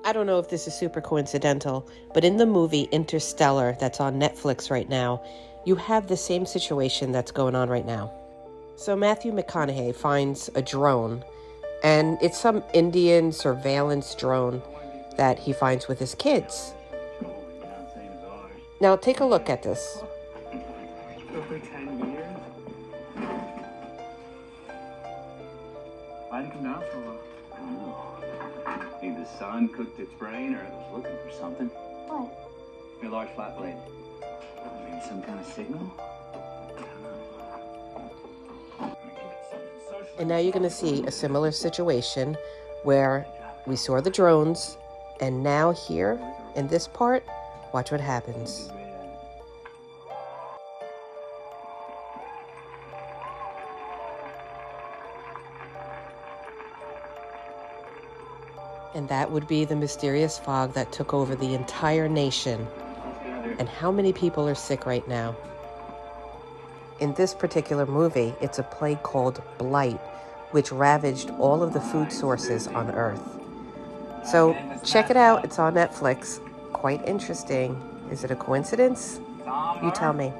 I don't know if this is super coincidental, but in the movie Interstellar that's on Netflix right now, you have the same situation that's going on right now. So Matthew McConaughey finds a drone, and it's some Indian surveillance drone that he finds with his kids. Now take a look at this. For 10 years? Why'd it come down for a while? I don't know. Maybe the sun cooked its brain, or it was looking for something. What? Your large flat blade. Maybe some kind of signal? And now you're going to see a similar situation where we saw the drones, and now here in this part, watch what happens. And that would be the mysterious fog that took over the entire nation. And how many people are sick right now? In this particular movie, it's a plague called Blight, which ravaged all of the food sources on Earth. So check it out. It's on Netflix. Quite interesting. Is it a coincidence? You tell me.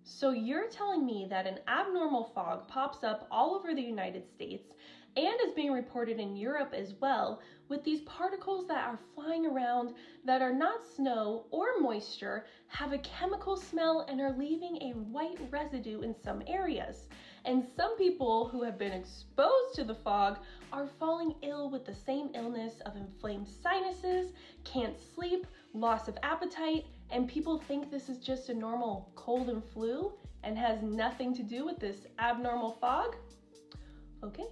So you're telling me that an abnormal fog pops up all over the United States and is being reported in Europe as well, with these particles that are flying around that are not snow or moisture, have a chemical smell, and are leaving a white residue in some areas. And some people who have been exposed to the fog are falling ill with the same illness of inflamed sinuses, can't sleep, loss of appetite, and people think this is just a normal cold and flu and has nothing to do with this abnormal fog? Okay.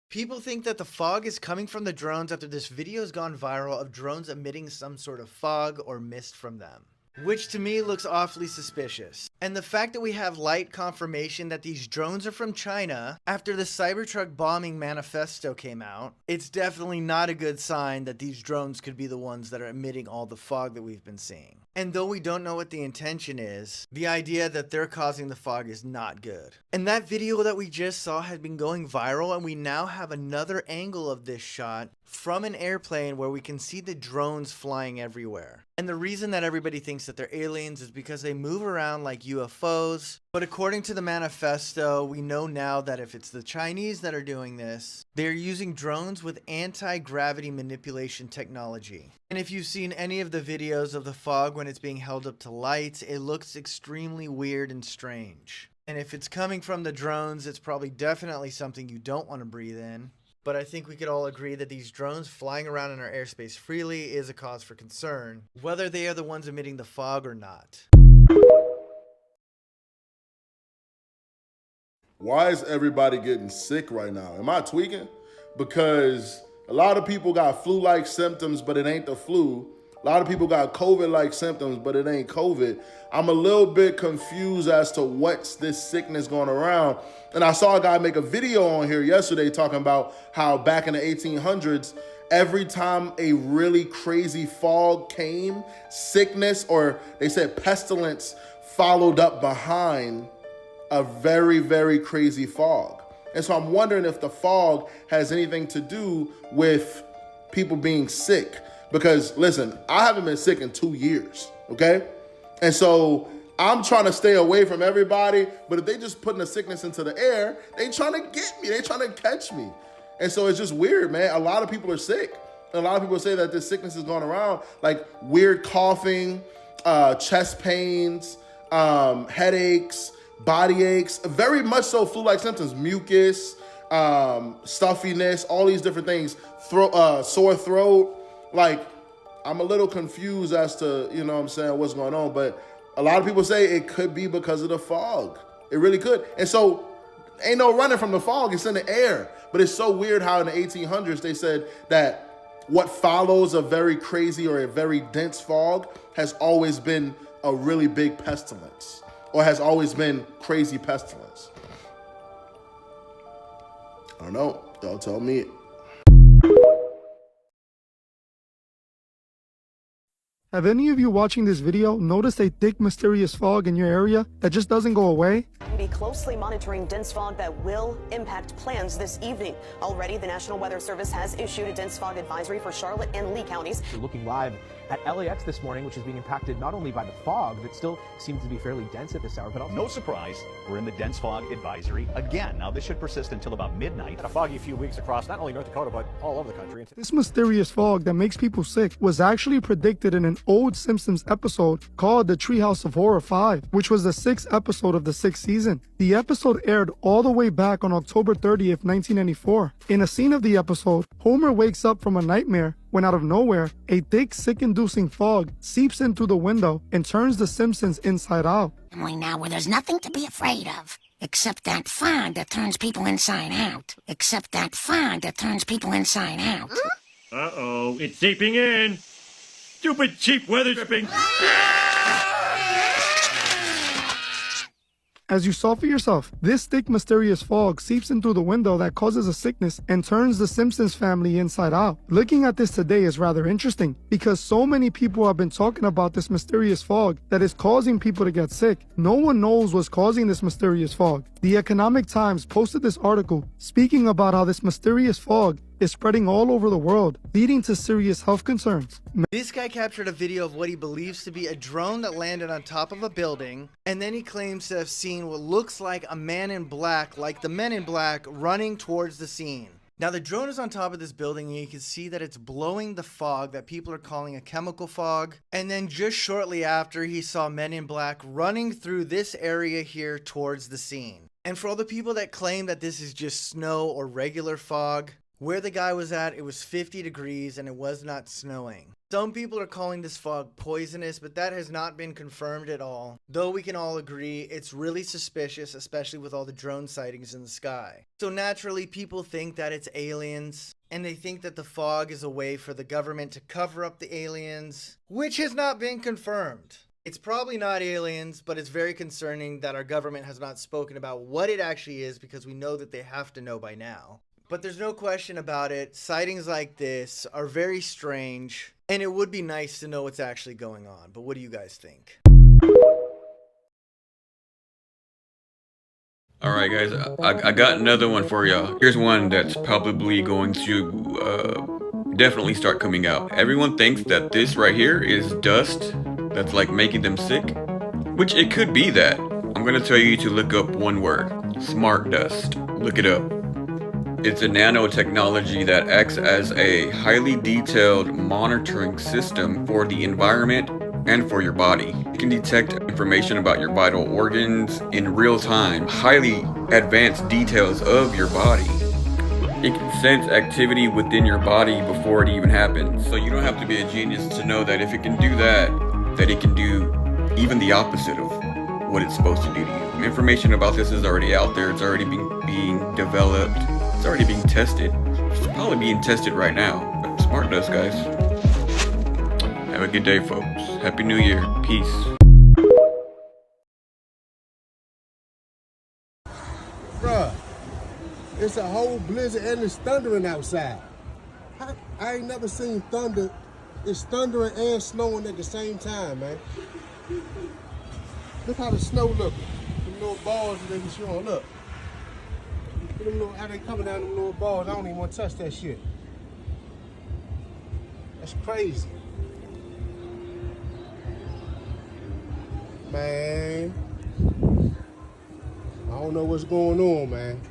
People think that the fog is coming from the drones after this video has gone viral of drones emitting some sort of fog or mist from them, which to me looks awfully suspicious. And the fact that we have light confirmation that these drones are from China after the Cybertruck bombing manifesto came out, it's definitely not a good sign that these drones could be the ones that are emitting all the fog that we've been seeing. And though we don't know what the intention is, the idea that they're causing the fog is not good. And that video that we just saw has been going viral, and we now have another angle of this shot from an airplane where we can see the drones flying everywhere. And the reason that everybody thinks that they're aliens is because they move around like UFOs. But according to the manifesto, we know now that if it's the Chinese that are doing this, they're using drones with anti-gravity manipulation technology. And if you've seen any of the videos of the fog when it's being held up to lights, it looks extremely weird and strange. And if it's coming from the drones, it's probably definitely something you don't want to breathe in. But I think we could all agree that these drones flying around in our airspace freely is a cause for concern, whether they are the ones emitting the fog or not. Why is everybody getting sick right now? Am I tweaking? Because a lot of people got flu-like symptoms, but it ain't the flu. A lot of people got COVID-like symptoms, but it ain't COVID. I'm a little bit confused as to what's this sickness going around. And I saw a guy make a video on here yesterday talking about how back in the 1800s, every time a really crazy fog came, sickness, or they said pestilence, followed up behind a very, very crazy fog. And so I'm wondering if the fog has anything to do with people being sick. Because listen, I haven't been sick in 2 years, okay? And so I'm trying to stay away from everybody, but if they just putting the sickness into the air, they trying to get me, they trying to catch me. And so it's just weird, man. A lot of people are sick. And a lot of people say that this sickness is going around, like weird coughing, chest pains, headaches, body aches, very much so flu-like symptoms, mucus, stuffiness, all these different things, sore throat. Like, I'm a little confused as to, you know what I'm saying, what's going on. But a lot of people say it could be because of the fog. It really could. And so ain't no running from the fog. It's in the air. But it's so weird how in the 1800s they said that what follows a very crazy or a very dense fog has always been a really big pestilence, or has always been crazy pestilence. I don't know. Y'all tell me. Have any of you watching this video noticed a thick, mysterious fog in your area that just doesn't go away? We'll be closely monitoring dense fog that will impact plans this evening. Already, the National Weather Service has issued a dense fog advisory for Charlotte and Lee counties. We're looking live at LAX this morning, which is being impacted not only by the fog that still seems to be fairly dense at this hour, but also... No surprise, we're in the dense fog advisory again. Now, this should persist until about midnight. And a foggy few weeks across not only North Dakota, but all over the country. This mysterious fog that makes people sick was actually predicted in an old Simpsons episode called The Treehouse of Horror 5, which was the 6th episode of the 6th season. The episode aired all the way back on October 30th, 1994. In a scene of the episode, Homer wakes up from a nightmare when out of nowhere, a thick, sick-inducing fog seeps in through the window and turns the Simpsons inside out. Only now where there's nothing to be afraid of. Except that fog that turns people inside out. Except that fog that turns people inside out. Uh-oh, it's seeping in. Stupid cheap weather stripping. As you saw for yourself, this thick, mysterious fog seeps in through the window that causes a sickness and turns the Simpsons family inside out. Looking at this today is rather interesting because so many people have been talking about this mysterious fog that is causing people to get sick. No one knows what's causing this mysterious fog. The Economic Times posted this article speaking about how this mysterious fog is spreading all over the world, leading to serious health concerns. This guy captured a video of what he believes to be a drone that landed on top of a building, and then he claims to have seen what looks like a man in black, like the Men in Black, running towards the scene. Now the drone is on top of this building and you can see that it's blowing the fog that people are calling a chemical fog. And then just shortly after, he saw Men in Black running through this area here towards the scene. And for all the people that claim that this is just snow or regular fog, where the guy was at, it was 50 degrees and it was not snowing. Some people are calling this fog poisonous, but that has not been confirmed at all. Though we can all agree it's really suspicious, especially with all the drone sightings in the sky. So naturally, people think that it's aliens, and they think that the fog is a way for the government to cover up the aliens, which has not been confirmed. It's probably not aliens, but it's very concerning that our government has not spoken about what it actually is because we know that they have to know by now. But there's no question about it, sightings like this are very strange, and it would be nice to know what's actually going on. But what do you guys think? Alright guys, I got another one for y'all. Here's one that's probably going to definitely start coming out. Everyone thinks that this right here is dust that's like making them sick, which it could be that. I'm gonna tell you to look up one word, smart dust. Look it up. It's a nanotechnology that acts as a highly detailed monitoring system for the environment and for your body. It can detect information about your vital organs in real time, highly advanced details of your body. It can sense activity within your body before it even happens. So you don't have to be a genius to know that if it can do that, that it can do even the opposite of what it's supposed to do to you. Information about this is already out there. It's already being developed. It's already being tested. It's probably being tested right now. But smart dust, guys. Have a good day, folks. Happy New Year. Peace. Bruh, it's a whole blizzard and it's thundering outside. I ain't never seen thunder. It's thundering and snowing at the same time, man. Look how the snow looking. Them little balls that they be showing up. How they coming down them little balls, I don't even want to touch that shit. That's crazy. Man. I don't know what's going on, man.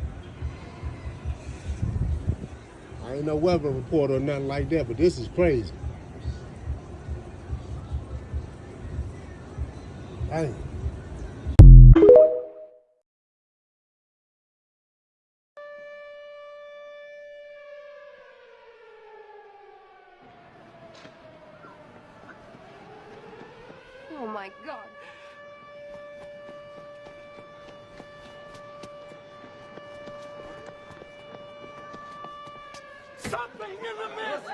I ain't no weather reporter or nothing like that, but this is crazy. Dang. Oh my God. Something in the mist!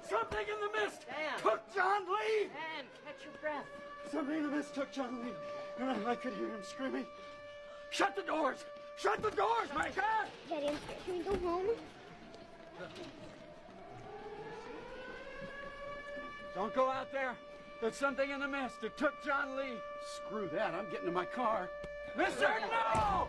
Something in the mist! Dan. Took John Lee! Dan, catch your breath. Something in the mist took John Lee. And I could hear him screaming. Shut the doors! Shut the doors, my God! Get in. Can we go home? Don't go out there. There's something in the mist. It took John Lee. Screw that. I'm getting to my car. Mister, no!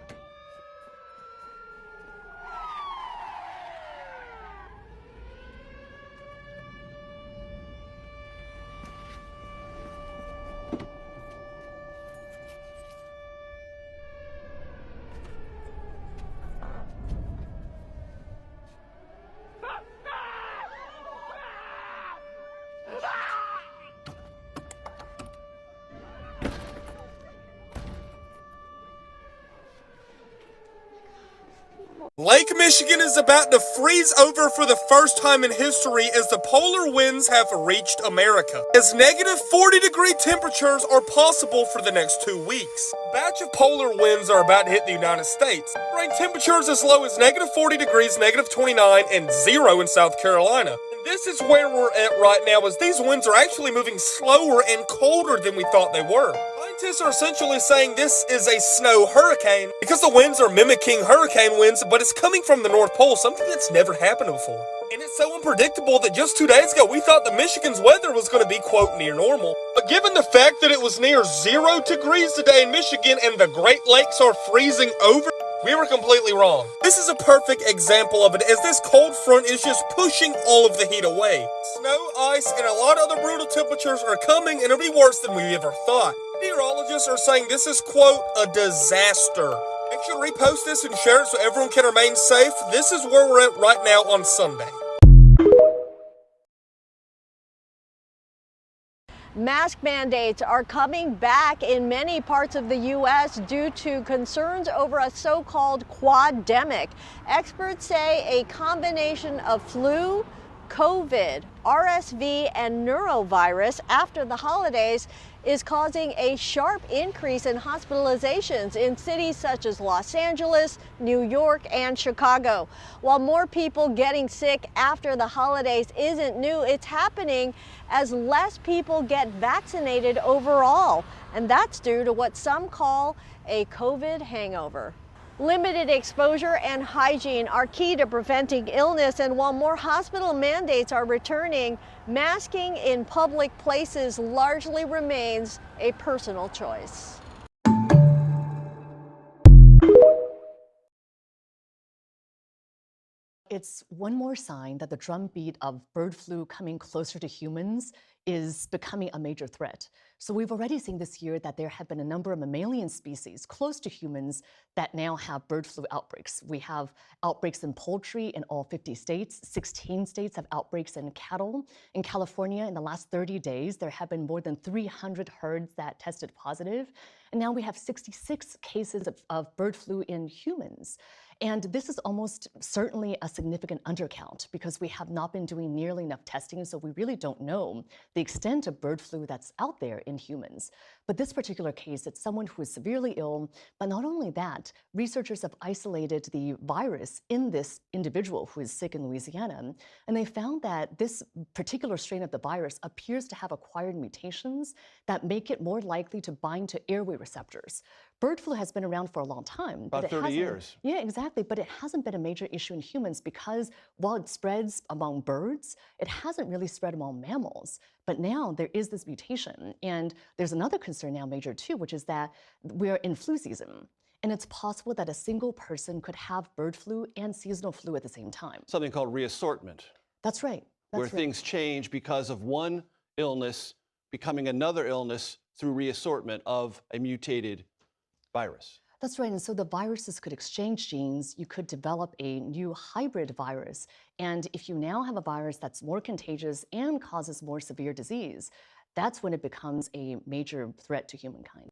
Lake Michigan is about to freeze over for the first time in history as the polar winds have reached America, as negative 40-degree temperatures are possible for the next 2 weeks. A batch of polar winds are about to hit the United States, bring temperatures as low as negative 40 degrees, negative 29, and 0 in South Carolina. And this is where we're at right now, as these winds are actually moving slower and colder than we thought they were. Scientists are essentially saying this is a snow hurricane because the winds are mimicking hurricane winds, but it's coming from the North Pole, something that's never happened before. And it's so unpredictable that just 2 days ago we thought that Michigan's weather was going to be, quote, near normal. But given the fact that it was near 0 degrees today in Michigan and the Great Lakes are freezing over, we were completely wrong. This is a perfect example of it, as this cold front is just pushing all of the heat away. Snow, ice, and a lot of other brutal temperatures are coming, and it'll be worse than we ever thought. Meteorologists are saying this is, quote, a disaster. Make sure to repost this and share it so everyone can remain safe. This is where we're at right now on Sunday. Mask mandates are coming back in many parts of the U.S. due to concerns over a so-called quademic. Experts say a combination of flu, COVID, RSV, and neurovirus after the holidays is causing a sharp increase in hospitalizations in cities such as Los Angeles, New York, and Chicago. While more people getting sick after the holidays isn't new, it's happening as less people get vaccinated overall, and that's due to what some call a COVID hangover. Limited exposure and hygiene are key to preventing illness, and while more hospital mandates are returning, masking in public places largely remains a personal choice. It's one more sign that the drumbeat of bird flu coming closer to humans is becoming a major threat. So we've already seen this year that there have been a number of mammalian species close to humans that now have bird flu outbreaks. We have outbreaks in poultry in all 50 states. 16 states have outbreaks in cattle. In California, in the last 30 days, there have been more than 300 herds that tested positive. And now we have 66 cases of bird flu in humans. And this is almost certainly a significant undercount because we have not been doing nearly enough testing, so we really don't know the extent of bird flu that's out there in humans. But this particular case, it's someone who is severely ill, but not only that, researchers have isolated the virus in this individual who is sick in Louisiana, and they found that this particular strain of the virus appears to have acquired mutations that make it more likely to bind to airway receptors. Bird flu has been around for a long time. About 30 years. Yeah, exactly. But it hasn't been a major issue in humans because while it spreads among birds, it hasn't really spread among mammals. But now there is this mutation. And there's another concern now major too, which is that we're in flu season. And it's possible that a single person could have bird flu and seasonal flu at the same time. Something called reassortment. That's right. Where things change because of one illness becoming another illness through reassortment of a mutated virus. That's right. And so the viruses could exchange genes. You could develop a new hybrid virus. And if you now have a virus that's more contagious and causes more severe disease, that's when it becomes a major threat to humankind.